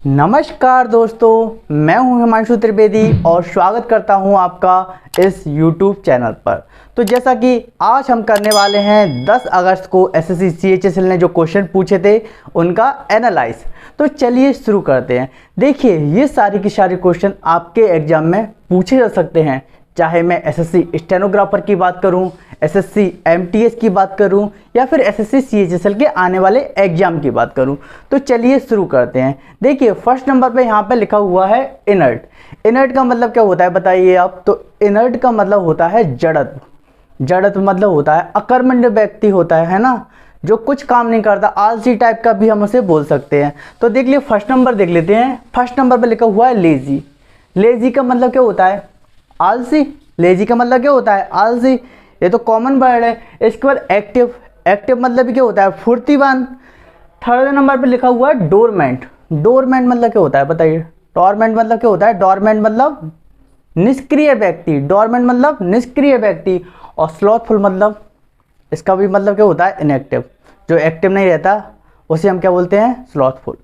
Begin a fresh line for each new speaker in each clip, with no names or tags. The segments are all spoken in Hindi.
नमस्कार दोस्तों, मैं हूं हिमांशु त्रिवेदी और स्वागत करता हूं आपका इस YouTube चैनल पर। तो जैसा कि आज हम करने वाले हैं 10 अगस्त को एसएससी CHSL ने जो क्वेश्चन पूछे थे उनका एनालाइज। तो चलिए शुरू करते हैं। देखिए, ये सारी की सारी क्वेश्चन आपके एग्जाम में पूछे जा सकते हैं, चाहे मैं एसएससी स्टेनोग्राफर की बात करूं, एसएससी MTS की बात करूं या फिर एसएससी CHSL के आने वाले एग्जाम की बात करूं। तो चलिए शुरू करते हैं। देखिए, फर्स्ट नंबर पे यहाँ पे लिखा हुआ है इनर्ट। इनर्ट का मतलब क्या होता है बताइए आप। तो इनर्ट का मतलब होता है जड़त्व। जड़त्व मतलब होता है अकर्मण्य व्यक्ति होता है ना, जो कुछ काम नहीं करता, आलसी टाइप का भी हम उसे बोल सकते हैं। तो देख लिए फर्स्ट नंबर देख लेते हैं। फर्स्ट नंबर पे लिखा हुआ है लेजी। लेजी का मतलब क्या होता है? आलसी। लेजी का मतलब क्या होता है? आलसी। ये तो कॉमन वर्ड है। इसके बाद एक्टिव। एक्टिव मतलब क्या होता है? फुर्तीवान। थर्ड नंबर पे लिखा हुआ है डोरमेंट। डोरमेंट मतलब क्या होता है बताइए। डोरमेंट मतलब क्या होता है? डोरमेंट मतलब निष्क्रिय व्यक्ति। डोरमेंट मतलब निष्क्रिय व्यक्ति। और स्लॉथफुल मतलब, इसका भी मतलब क्या होता है? इनएक्टिव। जो एक्टिव नहीं रहता उसे हम क्या बोलते हैं? स्लॉथफुल।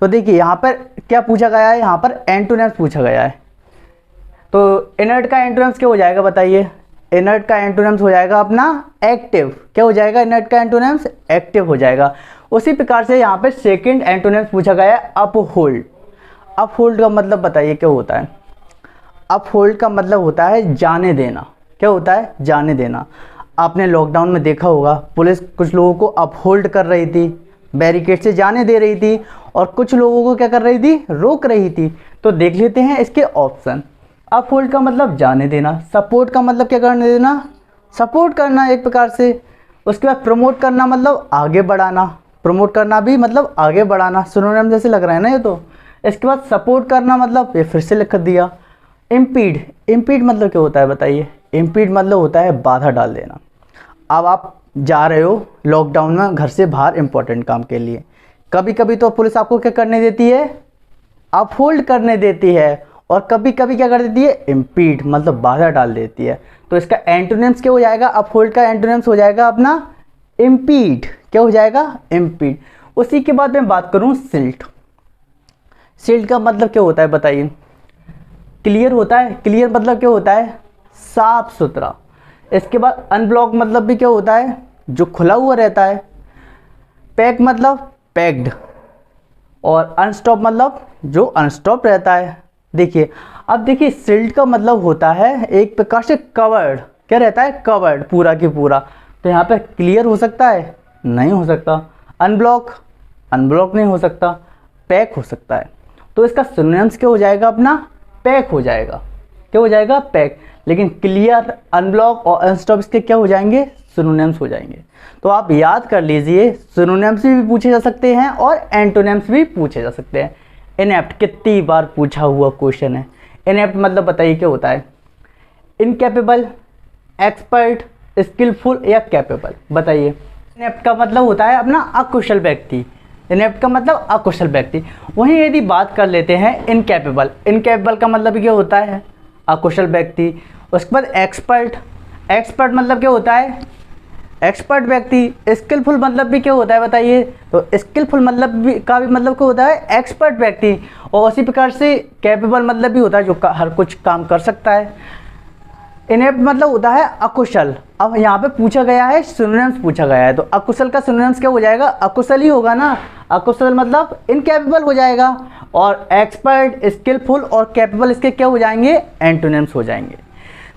तो देखिए यहाँ पर क्या पूछा गया है, यहाँ पर एंटोनिम्स पूछा गया है। तो इनर्ट का एंटोनिम्स क्या हो जाएगा बताइए। इनर्ट का एंटोनिम्स हो जाएगा अपना एक्टिव। क्या हो जाएगा? इनर्ट का एंटोनिम्स एक्टिव हो जाएगा। उसी प्रकार से यहाँ पे सेकंड एंटोनिम्स पूछा गया है अपहोल्ड। अपहोल्ड का मतलब बताइए क्या होता है? अपहोल्ड का मतलब होता है जाने देना। क्या होता है? जाने देना। आपने लॉकडाउन में देखा होगा, पुलिस कुछ लोगों को अपहोल्ड कर रही थी, बैरिकेड से जाने दे रही थी, और कुछ लोगों को क्या कर रही थी? रोक रही थी। तो देख लेते हैं इसके ऑप्शन। अपहोल्ड का मतलब जाने देना। सपोर्ट का मतलब क्या करने देना? सपोर्ट करना एक प्रकार से। उसके बाद प्रमोट करना मतलब आगे बढ़ाना। प्रमोट करना भी मतलब आगे बढ़ाना। सिनोनिम जैसे लग रहा है ना ये तो। इसके बाद सपोर्ट करना मतलब ये फिर से लिख दिया। इम्पीड। इम्पीड मतलब क्या होता है बताइए। इम्पीड मतलब होता है बाधा डाल देना। अब आप जा रहे हो लॉकडाउन में घर से बाहर इंपॉर्टेंट काम के लिए, कभी कभी तो पुलिस आपको क्या करने देती है? अपहोल्ड करने देती है। और कभी कभी क्या कर देती है? इम्पीड मतलब बाधा डाल देती है। तो इसका एंटोनिम्स क्या हो जाएगा? अपहोल्ड का एंटोनिम्स हो जाएगा अपना इम्पीड। क्या हो जाएगा? इम्पीड। उसी के बाद मैं बात करूं सिल्ट। सिल्ट का मतलब क्या होता है बताइए। क्लियर होता है। क्लियर मतलब क्या होता है? साफ सुथरा। इसके बाद अनब्लॉक मतलब भी क्या होता है? जो खुला हुआ रहता है। पैक मतलब पैक्ड। और अनस्टॉप मतलब जो अनस्टॉप रहता है। देखिए, अब देखिए सिल्ट का मतलब होता है एक प्रकार से कवर्ड। क्या रहता है? कवर्ड, पूरा की पूरा। तो यहाँ पे क्लियर हो सकता है? नहीं हो सकता। अनब्लॉक, अनब्लॉक नहीं हो सकता। पैक हो सकता है। तो इसका सिनोनिम्स क्या हो जाएगा अपना? पैक हो जाएगा। क्या हो जाएगा? पैक। लेकिन क्लियर, अनब्लॉक और अनस्टॉप इसके क्या हो जाएंगे? सिनोनिम्स हो जाएंगे। तो आप याद कर लीजिए, सिनोनिम्स भी पूछे जा सकते हैं और एंटोनिम्स भी पूछे जा सकते हैं। इनएप्ट कितनी बार पूछा हुआ क्वेश्चन है। इनएप्ट मतलब बताइए क्या होता है? इनकैपेबल, एक्सपर्ट, स्किलफुल या कैपेबल, बताइए। इनएप्ट का मतलब होता है अपना अकुशल व्यक्ति। इनएप्ट का मतलब अकुशल व्यक्ति। वहीं यदि बात कर लेते हैं इनकैपेबल। इनकैपेबल का मतलब क्या होता है? अकुशल व्यक्ति। उसके बाद एक्सपर्ट। एक्सपर्ट मतलब क्या होता है? एक्सपर्ट व्यक्ति। स्किलफुल मतलब भी क्या होता है बताइए। तो स्किलफुल मतलब भी का भी मतलब क्या होता है? एक्सपर्ट व्यक्ति। और उसी प्रकार से कैपेबल मतलब भी होता है जो हर कुछ काम कर सकता है। इनेप्ट मतलब होता है अकुशल। अब यहाँ पे पूछा गया है, सिनोनिम्स पूछा गया है, तो अकुशल का सिनोनिम्स क्या हो जाएगा? अकुशल ही होगा ना। अकुशल मतलब इनकैपेबल हो जाएगा। और एक्सपर्ट, स्किलफुल और कैपेबल इसके क्या हो जाएंगे? एंटोनिम्स हो जाएंगे।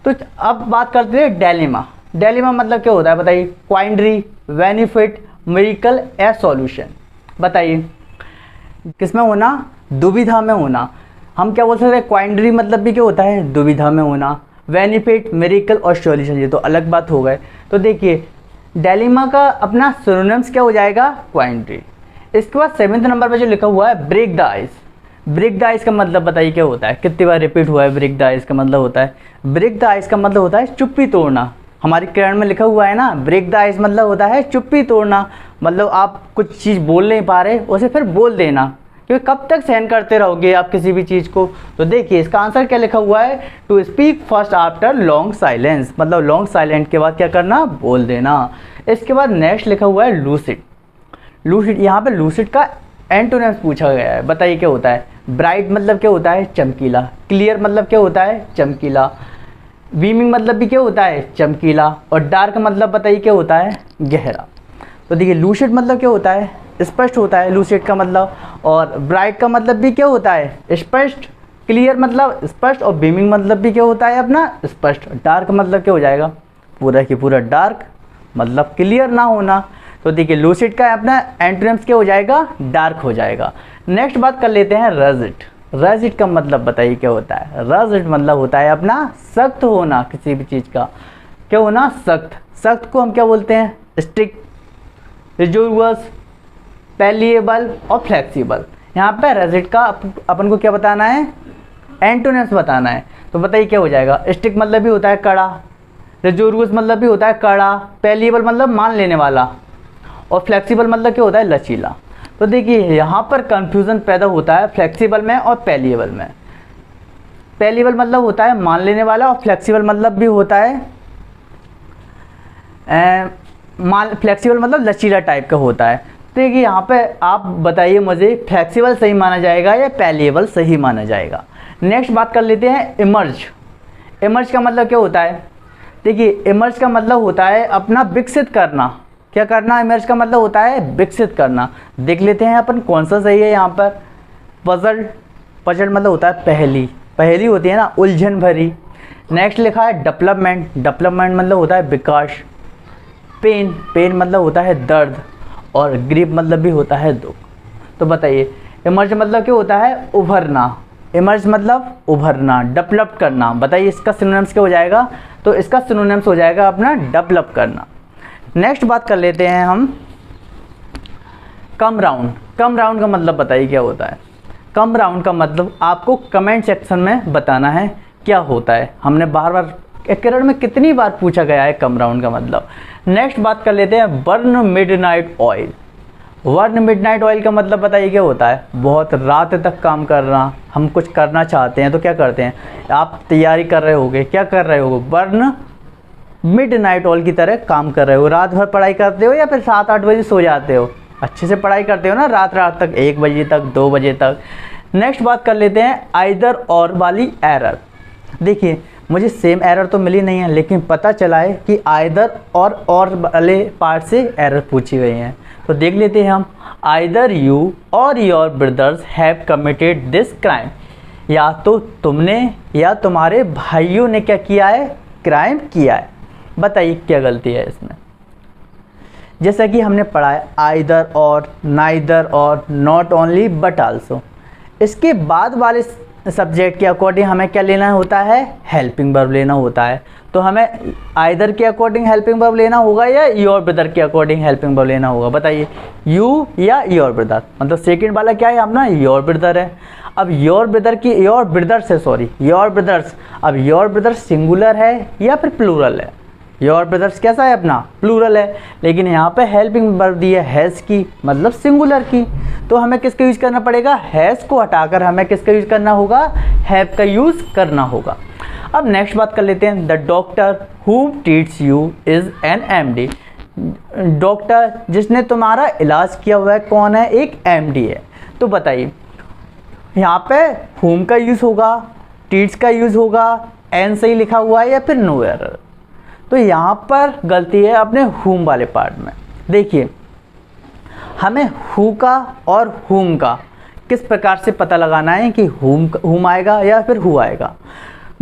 तो अब बात करते हैं डेलिमा। डेलिमा मतलब क्या होता है बताइए। क्वाइंडरी, बेनिफिट, मिरेकल या सॉल्यूशन, बताइए। किसमें होना? दुविधा में होना। हम क्या बोल सकते हैं? क्वाइंडरी मतलब भी क्या होता है? दुविधा में होना। बेनिफिट, मिरेकल और सॉल्यूशन, ये तो अलग बात हो गए। तो देखिए, डेलिमा का अपना सिनोनिम्स क्या हो जाएगा? क्वाइंडरी। इसके बाद 7वें नंबर पर जो लिखा हुआ है break the ice. Break the ice का मतलब बताइए क्या होता है? कितनी बार रिपीट हुआ है ब्रेक द आइस का मतलब होता है? ब्रेक द आइस का मतलब होता है चुप्पी तोड़ना। हमारी किरण में लिखा हुआ है ना, ब्रेक द आइस मतलब होता है चुप्पी तोड़ना। मतलब आप कुछ चीज़ बोल नहीं पा रहे, उसे फिर बोल देना, क्योंकि कब तक सहन करते रहोगे आप किसी भी चीज़ को। तो देखिए इसका आंसर क्या लिखा हुआ है? To speak first after long silence. मतलब लॉन्ग साइलेंट के बाद क्या करना? बोल देना। इसके बाद नेक्स्ट लिखा हुआ है लूसिड। लूसिड, यहाँ पे लूसिड का एंटोनिम्स पूछा गया है, बताइए क्या होता है। ब्राइट मतलब क्या होता है, चमकीला। क्लियर मतलब क्या होता है, चमकीला। बीमिंग मतलब भी क्या होता है, चमकीला। और डार्क मतलब बताइए क्या होता है, गहरा। तो देखिए लूसिड मतलब क्या होता है, स्पष्ट होता है लूसिड का मतलब। और ब्राइट का मतलब भी क्या होता है, स्पष्ट। क्लियर मतलब स्पष्ट। और बीमिंग मतलब भी क्या होता है अपना, स्पष्ट। डार्क मतलब क्या हो जाएगा, पूरा की पूरा डार्क, मतलब क्लियर ना होना। तो देखिए लूसिड का अपना एंटोनिम्स क्या हो जाएगा, डार्क हो जाएगा। नेक्स्ट बात कर लेते हैं रजिड। रजिड का मतलब बताइए क्या होता है। रजिड मतलब होता है अपना सख्त होना, किसी भी चीज़ का क्या होना, सख्त। सख्त को हम क्या बोलते हैं, स्ट्रिक्ट, रिजिडुअस, पेलिएबल और फ्लेक्सिबल। यहाँ पे रजिड का अपन को क्या बताना है, एंटोनिम्स बताना है। तो बताइए क्या हो जाएगा। स्ट्रिक्ट मतलब भी होता है कड़ा, रिजिडुअस मतलब भी होता है कड़ा, पेलिएबल मतलब मान लेने वाला, और फ्लेक्सिबल मतलब क्या होता है, लचीला। तो देखिए यहाँ पर कंफ्यूजन पैदा होता है फ्लेक्सिबल में और पेलिएबल में। पेलिएबल मतलब होता है मान लेने वाला, और फ्लेक्सिबल मतलब भी होता है फ्लेक्सिबल मतलब लचीला टाइप का होता है। तो देखिए यहाँ पे आप बताइए मुझे, फ्लेक्सिबल सही माना जाएगा या पेलिएबल सही माना जाएगा। नेक्स्ट बात कर लेते हैं इमर्ज। इमर्ज का मतलब क्या होता है, देखिए इमर्ज का मतलब होता है अपना विकसित करना। क्या करना, इमर्ज का मतलब होता है विकसित करना। देख लेते हैं अपन कौन सा सही है यहाँ पर। पजल, पजल मतलब होता है पहेली, पहेली होती है ना, उलझन भरी। नेक्स्ट लिखा है डेवलपमेंट, डेवलपमेंट मतलब होता है विकास। पेन, पेन मतलब होता है दर्द। और ग्रीफ मतलब भी होता है दुख। तो बताइए इमर्ज मतलब क्या होता है, उभरना। इमर्ज मतलब उभरना, डेवलप करना। बताइए इसका सिनोनिम्स क्या हो जाएगा, तो इसका सिनोनिम्स हो जाएगा अपना डेवलप करना। नेक्स्ट बात कर लेते हैं हम कम राउंड। कम राउंड का मतलब बताइए क्या होता है। कम राउंड का मतलब आपको कमेंट सेक्शन में बताना है क्या होता है। हमने बार बार एकड़ में कितनी बार पूछा गया है कम राउंड का मतलब। नेक्स्ट बात कर लेते हैं burn midnight oil. Burn midnight oil का मतलब बताइए क्या होता है, बहुत रात तक काम करना। हम कुछ करना चाहते हैं तो क्या करते हैं, आप तैयारी कर रहे होगे, क्या कर रहे हो, बर्न मिडनाइट ऑयल की तरह काम कर रहे हो। रात भर पढ़ाई करते हो या फिर 7-8 बजे सो जाते हो, अच्छे से पढ़ाई करते हो ना, रात रात तक 1 बजे तक 2 बजे तक। नेक्स्ट बात कर लेते हैं आइदर और वाली एरर। देखिए मुझे सेम एरर तो मिली नहीं है, लेकिन पता चला है कि आइदर और वाले पार्ट से एरर पूछी गई हैं। तो देख लेते हैं हम। आइदर यू और your brothers have committed this crime. या तो तुमने या तुम्हारे भाइयों ने क्या किया है, क्राइम किया है। बताइए क्या गलती है इसमें। जैसा कि हमने पढ़ा है आइदर और, नाइदर और, नॉट ओनली बट आल्सो। इसके बाद वाले सब्जेक्ट के अकॉर्डिंग हमें क्या लेना होता है, हेल्पिंग वर्ब लेना होता है। तो हमें आइदर के अकॉर्डिंग हेल्पिंग वर्ब लेना होगा या योर ब्रदर के अकॉर्डिंग हेल्पिंग वर्ब लेना होगा। बताइए यू या योर ब्रदर, मतलब सेकंड वाला क्या है अपना, योर ब्रदर है। अब योर ब्रदर की, योर ब्रदर्स है, सॉरी योर ब्रदर्स। अब योर ब्रदर्स सिंगुलर है या फिर प्लूरल है। योर ब्रदर्स कैसा है अपना, प्लूरल है, लेकिन यहाँ पे हेल्पिंग वर्ब दी है हैज़ की, मतलब सिंगुलर की। तो हमें किसका यूज़ करना पड़ेगा, हैज़ को हटाकर हमें किसका यूज़ करना होगा, हैव का यूज़ करना होगा। अब नेक्स्ट बात कर लेते हैं the doctor who treats you is an MD. Doctor जिसने तुम्हारा इलाज किया हुआ है कौन है, एक एमडी है। तो बताइए यहाँ पे whom का यूज़ होगा, ट्रीट्स का यूज़ होगा, एन सही लिखा हुआ है या फिर नो एरर। तो यहाँ पर गलती है अपने whom वाले पार्ट में। देखिए हमें who का और whom का किस प्रकार से पता लगाना है कि whom आएगा या फिर who आएगा।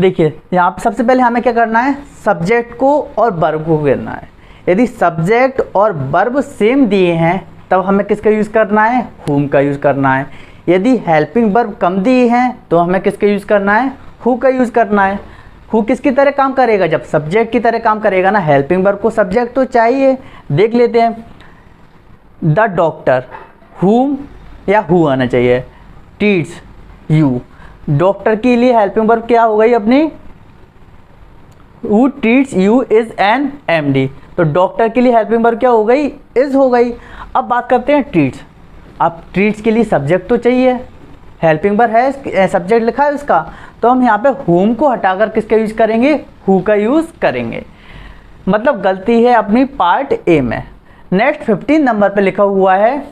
देखिए यहाँ पर सबसे पहले हमें क्या करना है, सब्जेक्ट को और वर्ब को गिनना है। यदि सब्जेक्ट और वर्ब सेम दिए हैं तब हमें किसका यूज़ करना है, whom का यूज़ करना है। यदि हेल्पिंग वर्ब कम दिए हैं तो हमें किसका यूज़ करना है, who का यूज़ करना है। who किसकी तरह काम करेगा, जब सब्जेक्ट की तरह काम करेगा ना, हेल्पिंग वर्ब को सब्जेक्ट तो चाहिए। देख लेते हैं द डॉक्टर, whom या who आना चाहिए, ट्रीट्स यू। डॉक्टर के लिए हेल्पिंग वर्ब क्या हो गई अपनी, who treats you is an MD। तो डॉक्टर के लिए हेल्पिंग वर्ब क्या हो गई, इज हो गई। अब बात करते हैं ट्रीट्स। अब ट्रीट्स के लिए सब्जेक्ट तो चाहिए, हेल्पिंग वर्ब है, सब्जेक्ट लिखा है उसका, तो हम यहाँ पे whom को हटाकर किसका यूज़ करेंगे, who का यूज़ करेंगे। मतलब गलती है अपनी पार्ट ए में। नेक्स्ट 15 नंबर पे लिखा हुआ है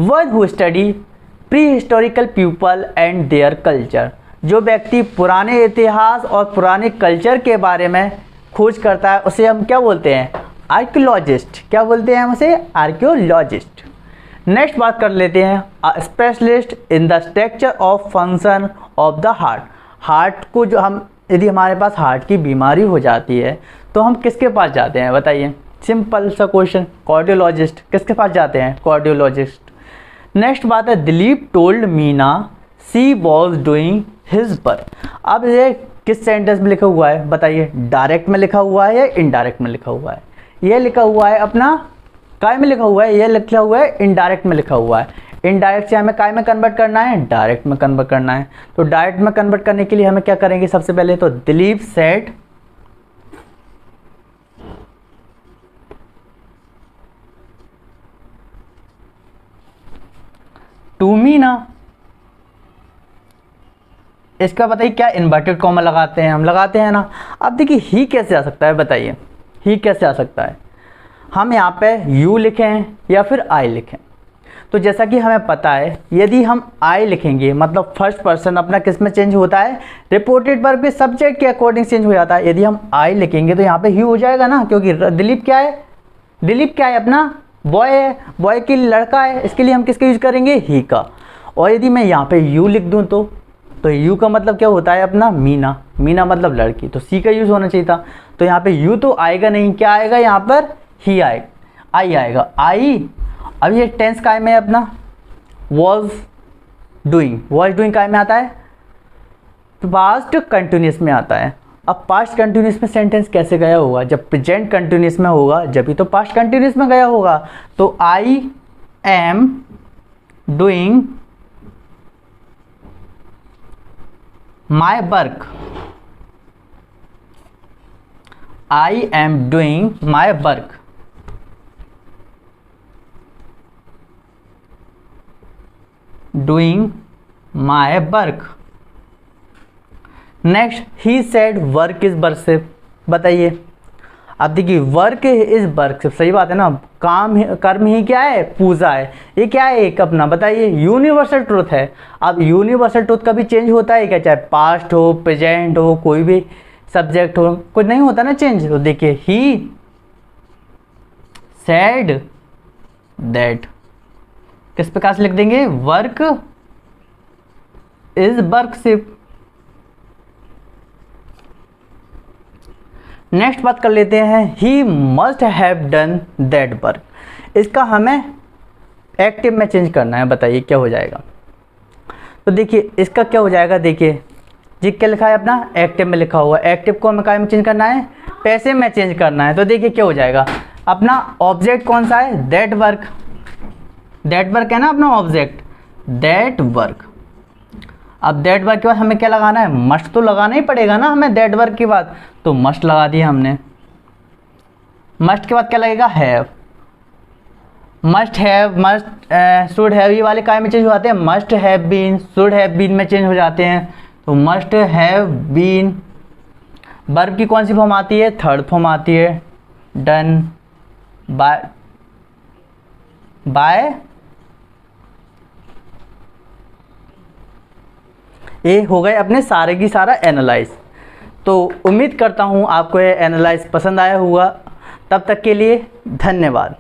one who study pre historical people and their culture, जो व्यक्ति पुराने इतिहास और पुराने कल्चर के बारे में खोज करता है उसे हम क्या बोलते हैं? आर्कियोलॉजिस्ट। क्या बोलते हैं हम उसे? आर्कियोलॉजिस्ट। नेक्स्ट बात कर लेते हैं specialist in the structure of function of the heart. Heart को जो हम, यदि हमारे पास हार्ट की बीमारी हो जाती है तो हम किसके पास जाते हैं बताइए? सिंपल सा क्वेश्चन, कार्डियोलॉजिस्ट। किसके पास जाते हैं? कार्डियोलॉजिस्ट। नेक्स्ट बात है Dilip told Meena she was doing his work. अब ये किस सेंटेंस में लिखा हुआ है बताइए? डायरेक्ट में लिखा हुआ है या इनडायरेक्ट में लिखा हुआ है? ये लिखा हुआ है अपना काय में लिखा हुआ है, ये लिखा हुआ है इनडायरेक्ट में लिखा हुआ है। इनडायरेक्ट से हमें काय में कन्वर्ट करना है? डायरेक्ट में कन्वर्ट करना है। तो डायरेक्ट में कन्वर्ट करने के लिए हमें क्या करेंगे? सबसे पहले तो दिलीप सेड टू मीना। इसका बताइए क्या इन्वर्टेड कॉमा लगाते हैं? हम लगाते हैं ना। अब देखिए ही कैसे आ सकता है बताइए? ही कैसे आ सकता है? हम यहाँ पे यू लिखें या फिर आई लिखें। तो जैसा कि हमें पता है यदि हम आई लिखेंगे मतलब फर्स्ट पर्सन अपना किस में चेंज होता है? रिपोर्टेड वर्ब के सब्जेक्ट के अकॉर्डिंग चेंज हो जाता है। यदि हम आई लिखेंगे तो यहाँ पे ही हो जाएगा ना, क्योंकि दिलीप क्या है? दिलीप क्या है? अपना बॉय है, बॉय की लड़का है, इसके लिए हम किसका यूज करेंगे? ही का। और यदि मैं यहाँ पे यू लिख दूँ तो यू का मतलब क्या होता है? अपना मीना। मीना मतलब लड़की, तो सी का यूज़ होना चाहिए था। तो यहाँ पे यू तो आएगा नहीं, क्या आएगा यहाँ पर? ही आएगा, आई आएगा। आई, अब ये टेंस काय में अपना वॉज डूइंग। वॉज डूइंग काय में आता है? पास्ट कंटिन्यूस में आता है। अब पास्ट कंटिन्यूस में सेंटेंस कैसे गया होगा? जब प्रेजेंट कंटिन्यूस में होगा जब ही तो पास्ट कंटिन्यूस में गया होगा। तो I am doing my work. I am doing my work. Doing my work. Next he said work is worship. बताइए अब देखिए वर्क इज वर्शिप, सही बात है ना? काम कर्म ही क्या है? पूजा है। ये क्या है? एक अपना बताइए यूनिवर्सल ट्रूथ है। अब यूनिवर्सल ट्रूथ कभी चेंज होता है क्या? चाहे पास्ट हो, प्रेजेंट हो, कोई भी सब्जेक्ट हो, कुछ नहीं होता ना चेंज। तो देखिए ही सेड दैट, किस प्रकार से लिख देंगे? Work is worship. नेक्स्ट बात कर लेते हैं he must have done that work. इसका हमें एक्टिव में चेंज करना है। बताइए क्या हो जाएगा? तो देखिए इसका क्या हो जाएगा? देखिए जी क्या लिखा है अपना? एक्टिव में लिखा हुआ है। एक्टिव को हमें काय में चेंज करना है? पैसिव में चेंज करना है। तो देखिए क्या हो जाएगा? अपना ऑब्जेक्ट कौन सा है? That work. दैट वर्क है ना अपना ऑब्जेक्ट, दैट वर्क। अब दैट वर्क के बाद हमें क्या लगाना है? मस्ट तो लगाना ही पड़ेगा ना हमें दैट वर्क के बाद, तो मस्ट लगा दिया हमने। मस्ट के बाद क्या लगेगा? Have. Must have, must should have, ये वाले काय में चेंज हो जाते हैं? Must have been, should have been में चेंज हो जाते हैं। तो मस्ट हैव बीन। वर्ब की कौन सी फॉर्म आती है? थर्ड फॉर्म आती है। Done by, by. ये हो गए अपने सारे की सारा एनालाइज। तो उम्मीद करता हूँ आपको ये एनालाइज पसंद आया होगा। तब तक के लिए धन्यवाद।